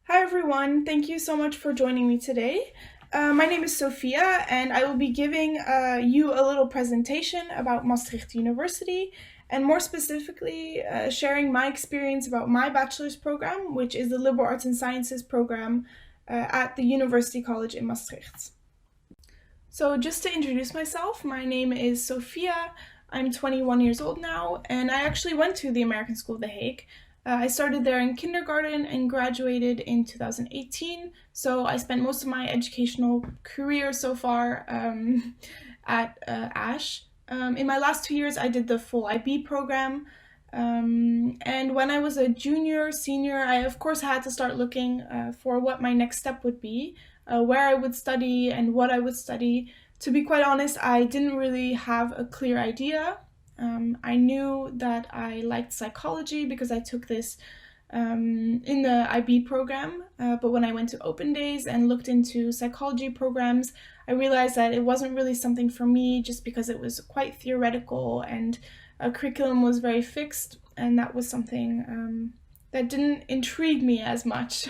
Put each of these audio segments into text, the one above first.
Hi everyone, thank you so much for joining me today. My name is Sophia and I will be giving you a little presentation about Maastricht University and more specifically sharing my experience about my bachelor's program, which is the Liberal Arts and Sciences program at the University College in Maastricht. So just to introduce myself, my name is Sophia. I'm 21 years old now, and I actually went to the American School of The Hague. I started there in kindergarten and graduated in 2018, so I spent most of my educational career so far at ASH. In my last 2 years, I did the full IB program, and when I was a junior, senior, I of course had to start looking for what my next step would be, where I would study and what I would study. To be quite honest, I didn't really have a clear idea. I knew that I liked psychology because I took this in the IB program, but when I went to open days and looked into psychology programs, I realized that it wasn't really something for me just because it was quite theoretical and a curriculum was very fixed, and that was something that didn't intrigue me as much.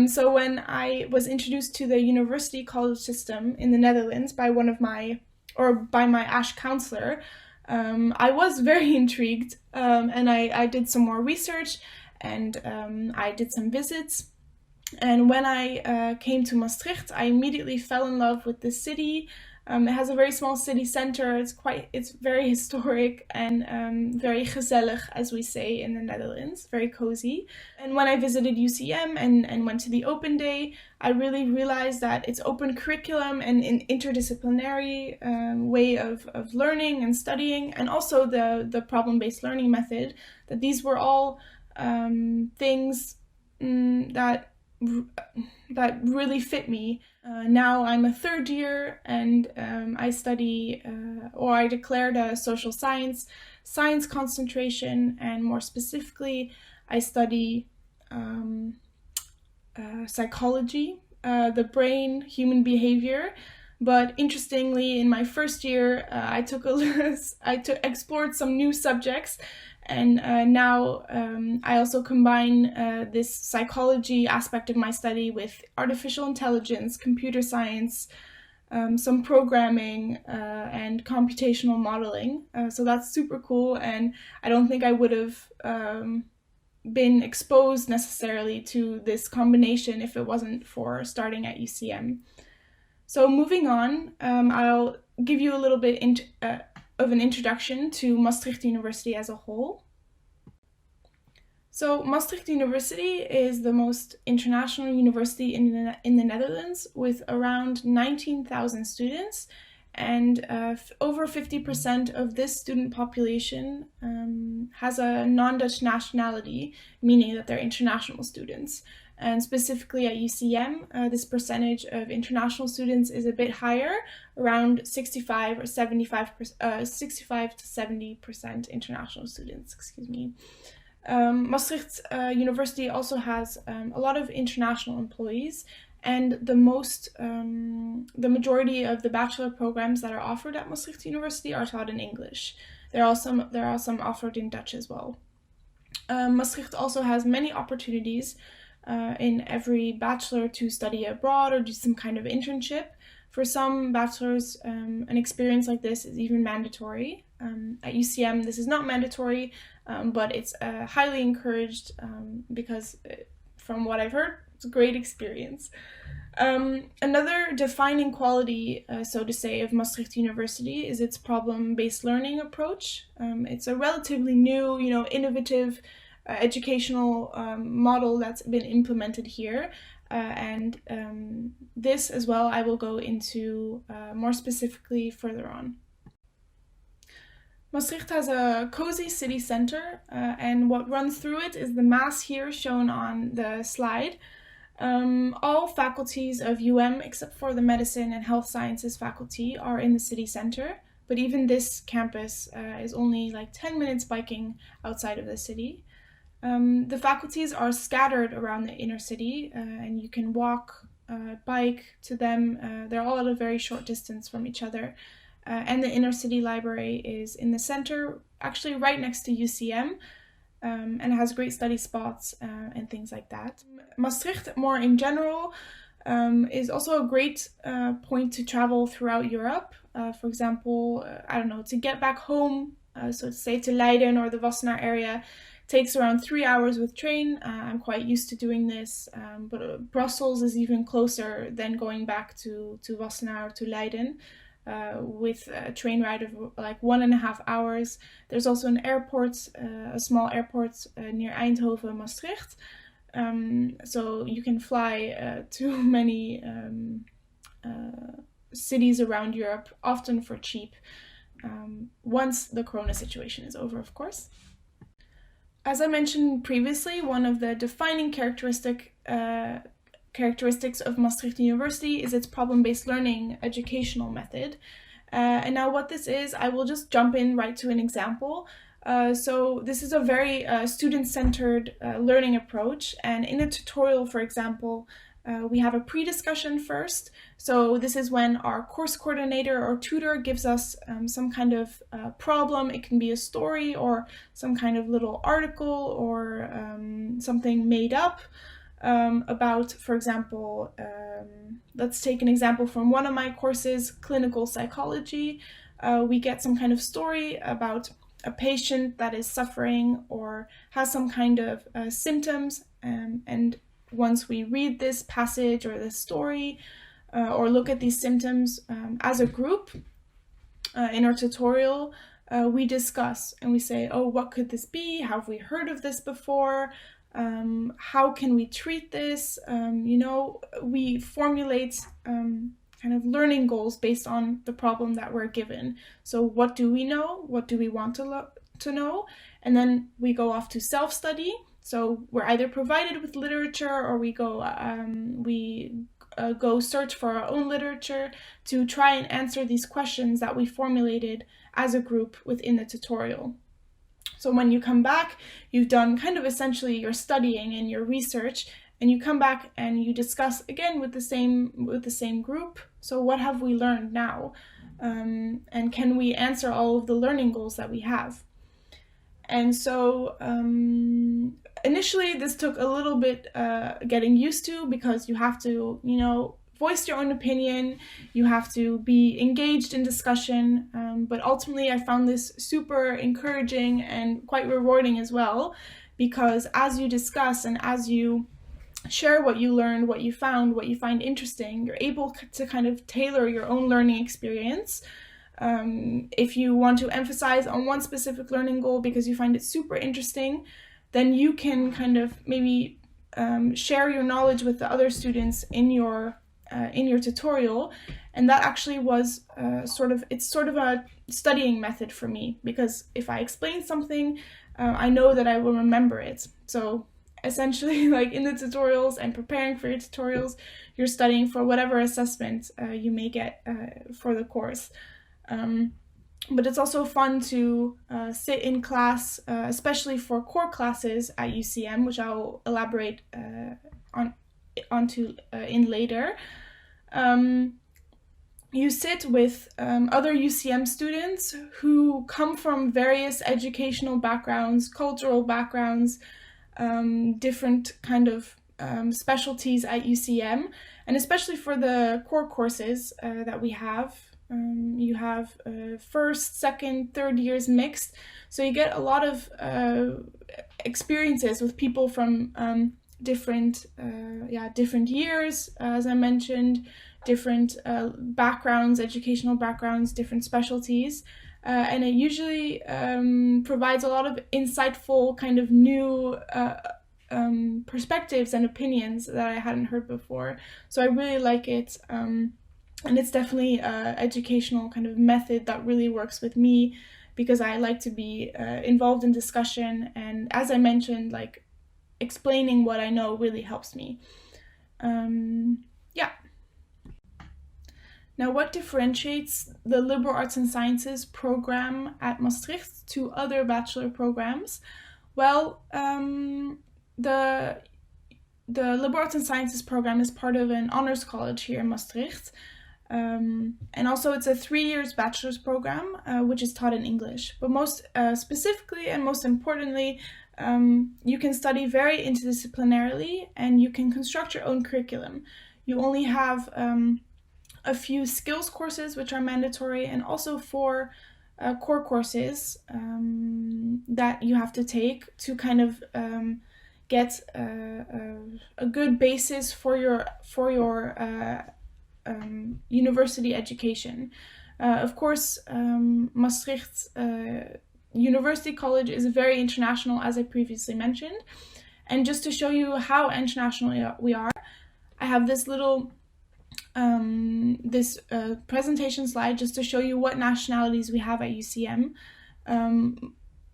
So when I was introduced to the university college system in the Netherlands by my ASH counselor, I was very intrigued, and I did some more research and I did some visits. And when I came to Maastricht, I immediately fell in love with the city. It has a very small city center. It's very historic and very gezellig, as we say in the Netherlands, very cozy. And when I visited UCM and went to the open day, I really realized that its open curriculum and an interdisciplinary way of learning and studying, and also the problem-based learning method, that these were all things that really fit me. Now I'm a third year and I study or I declared a social science concentration, and more specifically I study psychology, the brain, human behavior. But interestingly, in my first year, I explored some new subjects, and now I also combine this psychology aspect of my study with artificial intelligence, computer science, some programming, and computational modeling. So that's super cool, and I don't think I would have been exposed necessarily to this combination if it wasn't for starting at UCM. So moving on, I'll give you a little bit of an introduction to Maastricht University as a whole. So Maastricht University is the most international university in the Netherlands, with around 19,000 students, and over 50% of this student population has a non-Dutch nationality, meaning that they're international students. And specifically at UCM, this percentage of international students is a bit higher, around 65 to 70% international students, excuse me. Maastricht University also has a lot of international employees, and the majority of the bachelor programs that are offered at Maastricht University are taught in English. There are some offered in Dutch as well. Maastricht also has many opportunities in every bachelor to study abroad or do some kind of internship. For some bachelors, an experience like this is even mandatory. At UCM, this is not mandatory, but it's highly encouraged because, from what I've heard, it's a great experience. Another defining quality, so to say, of Maastricht University is its problem-based learning approach. It's a relatively new, innovative educational model that's been implemented here. And this as well I will go into more specifically further on. Maastricht has a cozy city center, and what runs through it is the mass here shown on the slide. All faculties of except for the medicine and health sciences faculty, are in the city center, but even this campus is only like 10 minutes biking outside of the city. The faculties are scattered around the inner city, and you can walk, bike to them. They're all at a very short distance from each other. And the inner city library is in the center, actually right next to UCM. and has great study spots and things like that. Maastricht, more in general, is also a great point to travel throughout Europe. For example, I don't know, to get back home, so say to Leiden or the Wassenaar area, takes around 3 hours with train. I'm quite used to doing this, but Brussels is even closer than going back to Wassenaar or to Leiden. With a train ride of like 1.5 hours. There's also an airport, a small airport near Eindhoven, Maastricht. So you can fly to many cities around Europe, often for cheap, once the corona situation is over, of course. As I mentioned previously, one of the defining characteristics of Maastricht University is its problem-based learning educational method. And now what this is, I will just jump in right to an example. So this is a very student-centered learning approach, and in a tutorial, for example, we have a pre-discussion first. So this is when our course coordinator or tutor gives us some kind of problem. It can be a story or some kind of little article or something made up about, for example, let's take an example from one of my courses, clinical psychology. We get some kind of story about a patient that is suffering or has some kind of symptoms, and once we read this passage or this story or look at these symptoms as a group in our tutorial, we discuss and we say, oh, what could this be? Have we heard of this before? How can we treat this? We formulate kind of learning goals based on the problem that we're given. So what do we know? What do we want to know? And then we go off to self-study. So we're either provided with literature or we go search for our own literature to try and answer these questions that we formulated as a group within the tutorial. So when you come back, you've done kind of essentially your studying and your research, and you come back and you discuss again with the same group. So what have we learned now? And can we answer all of the learning goals that we have? And so initially this took a little bit getting used to, because you have to, voice your own opinion, you have to be engaged in discussion, but ultimately I found this super encouraging and quite rewarding as well, because as you discuss and as you share what you learned, what you found, what you find interesting, you're able to kind of tailor your own learning experience. If you want to emphasize on one specific learning goal because you find it super interesting, then you can kind of maybe share your knowledge with the other students in your tutorial. And that actually was sort of a studying method for me, because if I explain something, I know that I will remember it. So essentially, like in the tutorials and preparing for your tutorials, you're studying for whatever assessment you may get for the course. But it's also fun to sit in class, especially for core classes at UCM, which I'll elaborate onto later. You sit with other UCM students who come from various educational backgrounds, cultural backgrounds, different kind of specialties at UCM, and especially for the core courses that we have. You have first, second, third years mixed, so you get a lot of experiences with people from different years, as I mentioned, different backgrounds, educational backgrounds, different specialties, and it usually provides a lot of insightful kind of new perspectives and opinions that I hadn't heard before. So I really like it. And it's definitely an educational kind of method that really works with me, because I like to be involved in discussion. And as I mentioned, like explaining what I know really helps me. Now, what differentiates the Liberal Arts and Sciences program at Maastricht to other bachelor programs? Well, the Liberal Arts and Sciences program is part of an honors college here in Maastricht. And also it's a 3 years bachelor's program, which is taught in English. But most specifically and most importantly, you can study very interdisciplinarily and you can construct your own curriculum. You only have a few skills courses which are mandatory, and also 4 core courses that you have to take to kind of get a good basis for your university education. Of course, Maastricht University College is very international, as I previously mentioned. And just to show you how international we are, I have this little presentation slide just to show you what nationalities we have at UCM.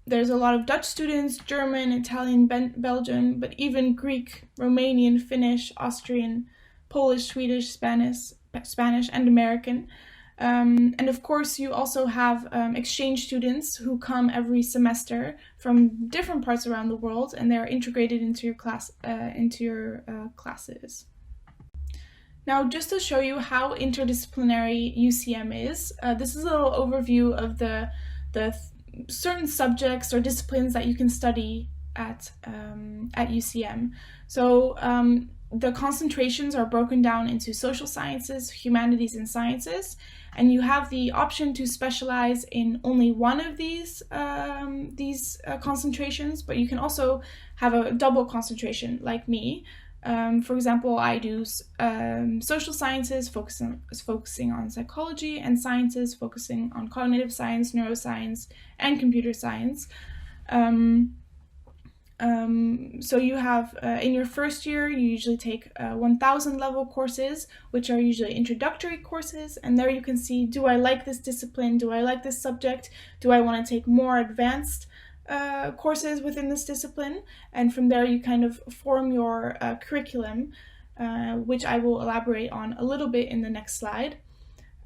There's a lot of Dutch students, German, Italian, Belgian, but even Greek, Romanian, Finnish, Austrian, Polish, Swedish, Spanish, and American. And of course, you also have exchange students who come every semester from different parts around the world, and they're integrated into your classes. Now, just to show you how interdisciplinary UCM is, this is a little overview of the certain subjects or disciplines that you can study at UCM. So the concentrations are broken down into social sciences, humanities, and sciences, and you have the option to specialize in only one of these concentrations, but you can also have a double concentration like me. For example, I do social sciences focusing on psychology, and sciences focusing on cognitive science, neuroscience, and computer science. So you have, in your first year, you usually take 1000 level courses, which are usually introductory courses, and there you can see, do I like this discipline? Do I like this subject? Do I want to take more advanced courses within this discipline? And from there you kind of form your curriculum, which I will elaborate on a little bit in the next slide.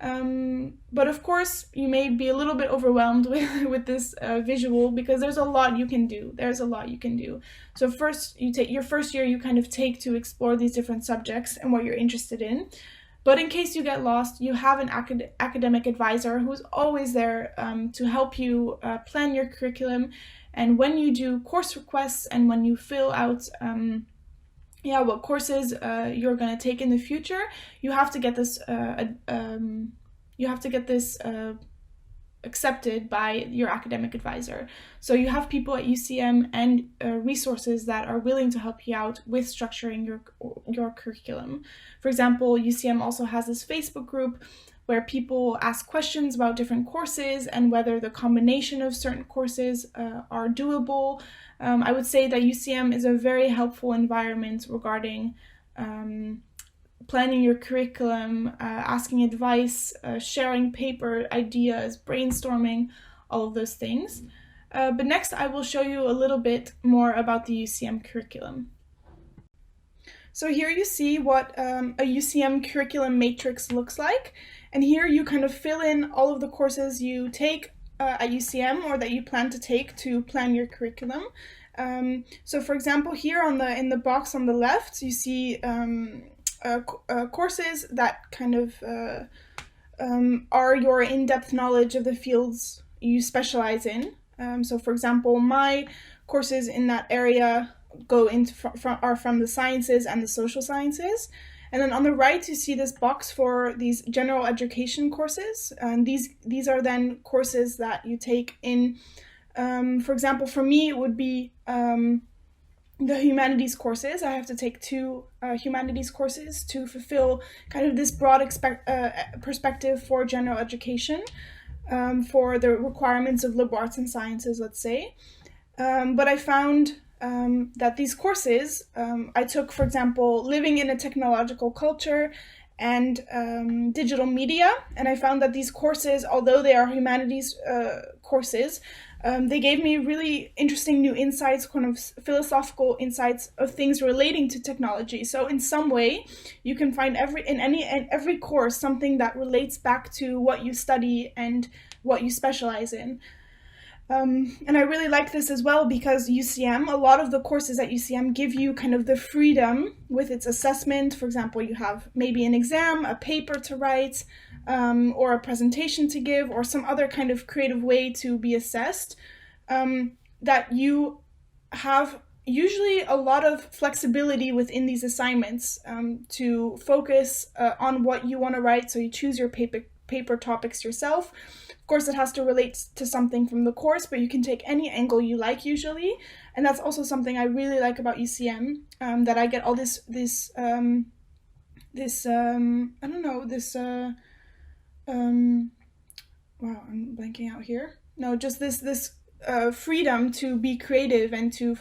But of course you may be a little bit overwhelmed with this visual, because there's a lot you can do. So first, your first year you kind of take to explore these different subjects and what you're interested in. But in case you get lost, you have an academic advisor who's always there to help you plan your curriculum. And when you do course requests and when you fill out what courses you're going to take in the future, you have to get this accepted by your academic advisor. So you have people at UCM and resources that are willing to help you out with structuring your curriculum. For example, UCM also has this Facebook group where people ask questions about different courses and whether the combination of certain courses are doable. I would say that UCM is a very helpful environment regarding planning your curriculum, asking advice, sharing paper ideas, brainstorming, all of those things. But next I will show you a little bit more about the UCM curriculum. So here you see what a UCM curriculum matrix looks like. And here you kind of fill in all of the courses you take at UCM or that you plan to take to plan your curriculum. So for example, here in the box on the left, you see courses that kind of are your in-depth knowledge of the fields you specialize in. So for example, my courses in that area are from the sciences and the social sciences. And then on the right, you see this box for these general education courses. And these are then courses that you take in, for example, for me, it would be the humanities courses. I have to take 2 humanities courses to fulfill kind of this broad perspective for general education, for the requirements of liberal arts and sciences, let's say. But I found that these courses, I took, for example, living in a technological culture and digital media, and I found that these courses, although they are humanities courses, they gave me really interesting new insights, kind of philosophical insights of things relating to technology. So in some way, you can find in every course something that relates back to what you study and what you specialize in. And I really like this as well because UCM, a lot of the courses at UCM give you kind of the freedom with its assessment. For example, you have maybe an exam, a paper to write, or a presentation to give, or some other kind of creative way to be assessed, that you have usually a lot of flexibility within these assignments to focus on what you want to write. So you choose your paper topics yourself. Of course, it has to relate to something from the course, but you can take any angle you like usually. And that's also something I really like about UCM, that I get all this I don't know, wow, I'm blanking out here. No, just this freedom to be creative and to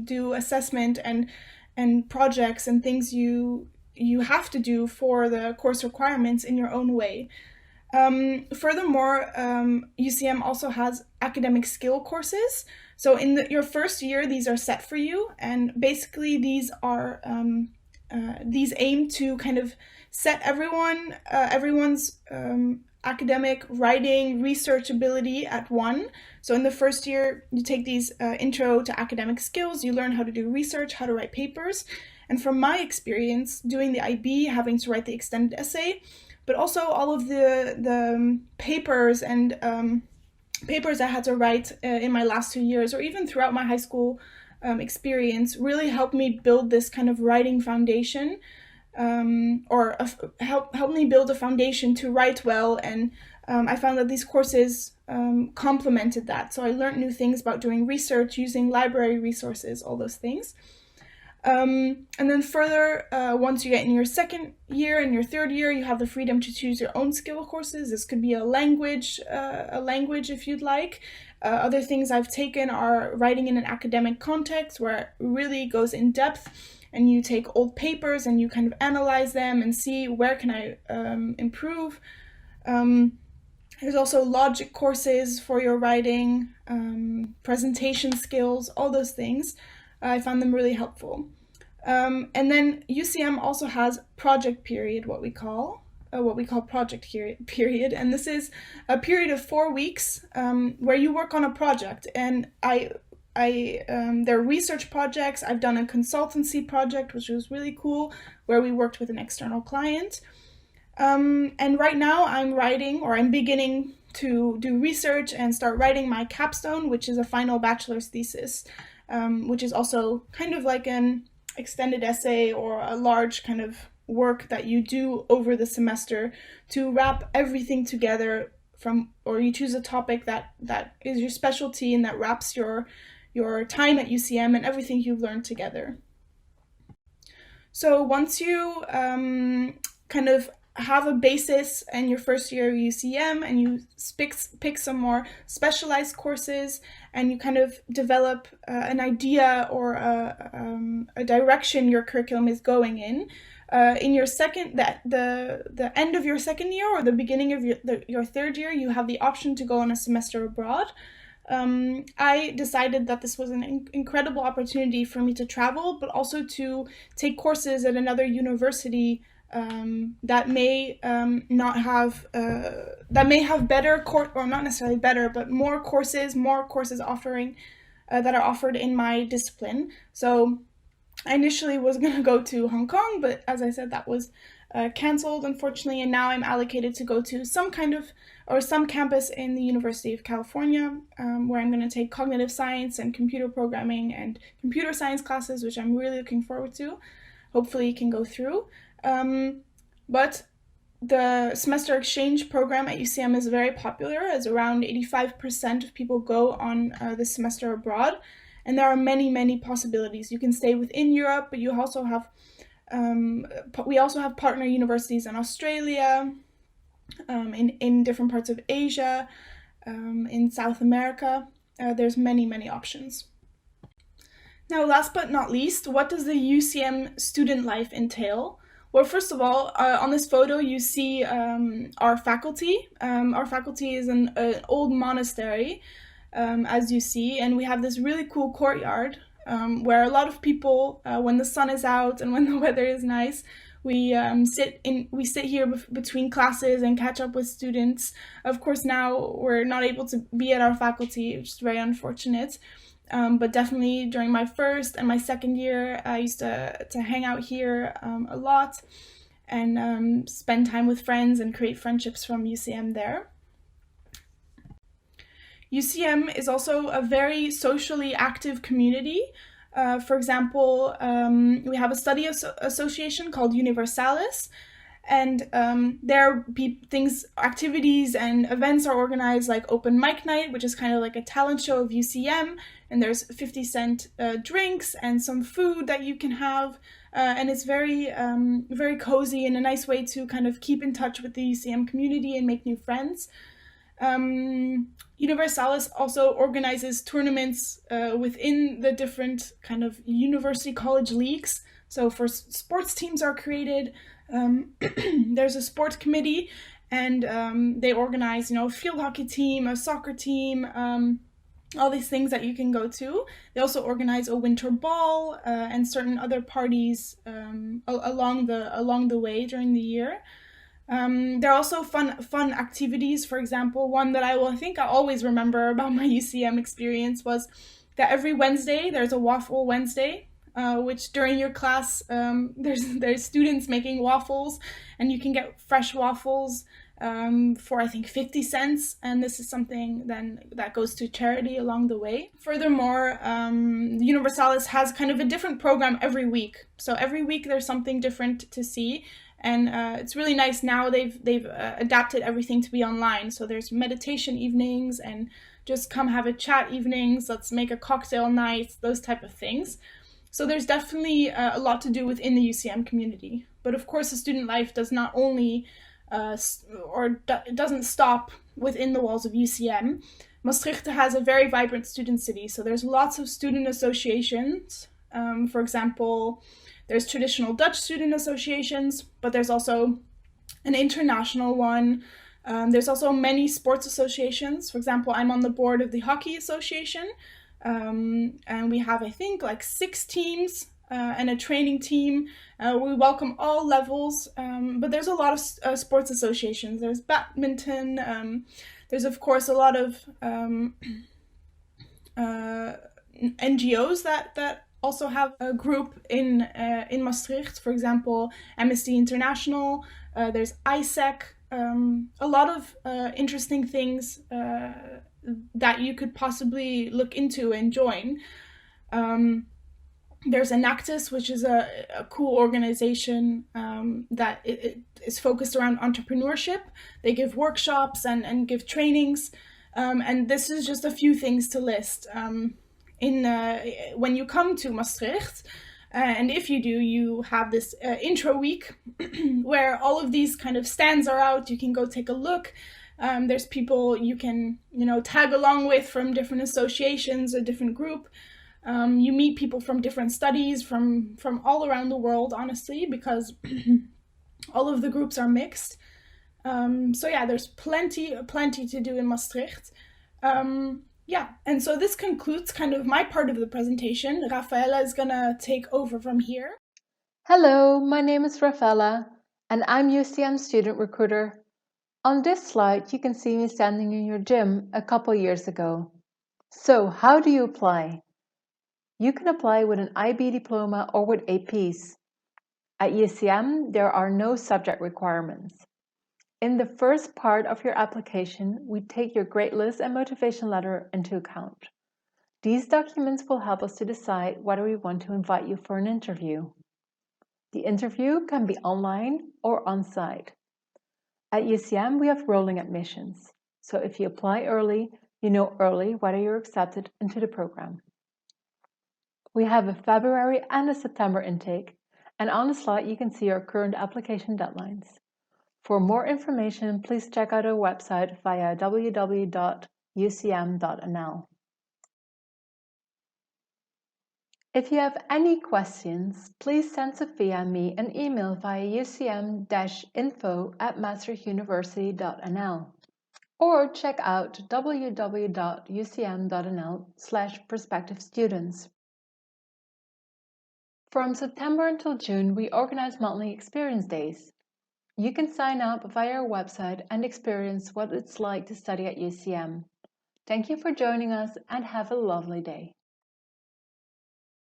do assessment and projects and things you have to do for the course requirements in your own way. Furthermore, UCM also has academic skill courses. So in your first year, these are set for you, and basically these aim to kind of set everyone's academic, writing, research ability at one. So in the first year, you take these intro to academic skills, you learn how to do research, how to write papers. And from my experience doing the IB, having to write the extended essay, but also all of the papers and papers I had to write in my last 2 years, or even throughout my high school experience, really helped me build this kind of writing foundation, help me build a foundation to write well. And I found that these courses complemented that. So I learned new things about doing research, using library resources, all those things. And then further, once you get in your second year and your third year, you have the freedom to choose your own skill courses. This could be a language if you'd like. Other things I've taken are writing in an academic context, where it really goes in depth, and you take old papers and you kind of analyze them and see where can I improve. There's also logic courses for your writing, presentation skills, all those things. I found them really helpful. And then UCM also has project period, what we call project period. And this is a period of 4 weeks where you work on a project. And there are research projects. I've done a consultancy project, which was really cool, where we worked with an external client. And right now I'm beginning to do research and start writing my capstone, which is a final bachelor's thesis. Which is also kind of like an extended essay or a large kind of work that you do over the semester to wrap everything together or you choose a topic that is your specialty and that wraps your time at UCM and everything you've learned together. So once you kind of have a basis in your first year of UCM and you pick some more specialized courses and you kind of develop an idea or a direction your curriculum is going in your the end of your second year or the beginning of your third year, you have the option to go on a semester abroad. I decided that this was an incredible opportunity for me to travel, but also to take courses at another university that may have better or not necessarily better, but more courses offering that are offered in my discipline. So I initially was going to go to Hong Kong, but as I said, that was cancelled, unfortunately, and now I'm allocated to go to some campus in the University of California, where I'm going to take cognitive science and computer programming and computer science classes, which I'm really looking forward to. Hopefully it can go through. But the semester exchange program at UCM is very popular, as around 85% of people go on this semester abroad. And there are many, many possibilities. You can stay within Europe, but you also have we also have partner universities in Australia, in different parts of Asia, in South America. There's many, many options. Now, last but not least, what does the UCM student life entail? Well, first of all, on this photo, you see our faculty. Our faculty is an old monastery, as you see, and we have this really cool courtyard where a lot of people, when the sun is out and when the weather is nice, we sit here between classes and catch up with students. Of course, now we're not able to be at our faculty, which is very unfortunate. But definitely during my first and my second year, I used to hang out here a lot and spend time with friends and create friendships from UCM there. UCM is also a very socially active community. For example, we have a study association called Universalis, and activities and events are organized, like open mic night, which is kind of like a talent show of UCM, and there's 50-cent drinks and some food that you can have, and it's very very cozy and a nice way to kind of keep in touch with the UCM community and make new friends. Universalis also organizes tournaments within the different kind of university college leagues. So for sports teams are created. There's a sports committee, and they organize, field hockey team, a soccer team, all these things that you can go to. They also organize a winter ball and certain other parties along the way during the year. There are also fun activities. For example, one that I always remember about my UCM experience was that every Wednesday there's a waffle Wednesday, which during your class there's students making waffles, and you can get fresh waffles for I think 50 cents, and this is something then that goes to charity along the way. Furthermore, Universalis has kind of a different program every week. So every week there's something different to see. And it's really nice now they've adapted everything to be online. So there's meditation evenings and just come have a chat evenings, let's make a cocktail night, those type of things. So there's definitely a lot to do within the UCM community. But of course, the student life does not only it doesn't stop within the walls of UCM. Maastricht has a very vibrant student city. So there's lots of student associations. For example, there's traditional Dutch student associations, but there's also an international one. There's also many sports associations. For example, I'm on the board of the Hockey Association, and we have, I think, like 6 teams and a training team. We welcome all levels, but there's a lot of sports associations. There's badminton. There's, of course, a lot of NGOs that also have a group in Maastricht. For example, Amnesty International. There's ISEC. A lot of interesting things that you could possibly look into and join. There's Enactus, which is a cool organization that it is focused around entrepreneurship. They give workshops and give trainings, and this is just a few things to list. When you come to Maastricht, and if you do, you have this intro week where all of these kind of stands are out. You can go take a look. There's people you can tag along with from different associations, a different group. You meet people from different studies from all around the world, honestly, because all of the groups are mixed. So yeah, there's plenty to do in Maastricht. Yeah, and so this concludes kind of my part of the presentation. Rafaela is gonna take over from here. Hello, my name is Rafaela, and I'm UCM student recruiter. On this slide, you can see me standing in your gym a couple years ago. So, how do you apply? You can apply with an IB diploma or with APs. At UCM, there are no subject requirements. In the first part of your application, we take your grade list and motivation letter into account. These documents will help us to decide whether we want to invite you for an interview. The interview can be online or on-site. At UCM, we have rolling admissions. So if you apply early, you know early whether you're accepted into the program. We have a February and a September intake, and on the slide you can see our current application deadlines. For more information, please check out our website via www.ucm.nl. If you have any questions, please send Sophia and me an email via ucm-info@maastrichtuniversity.nl or check out www.ucm.nl/prospective students. From September until June, we organize monthly experience days. You can sign up via our website and experience what it's like to study at UCM. Thank you for joining us and have a lovely day.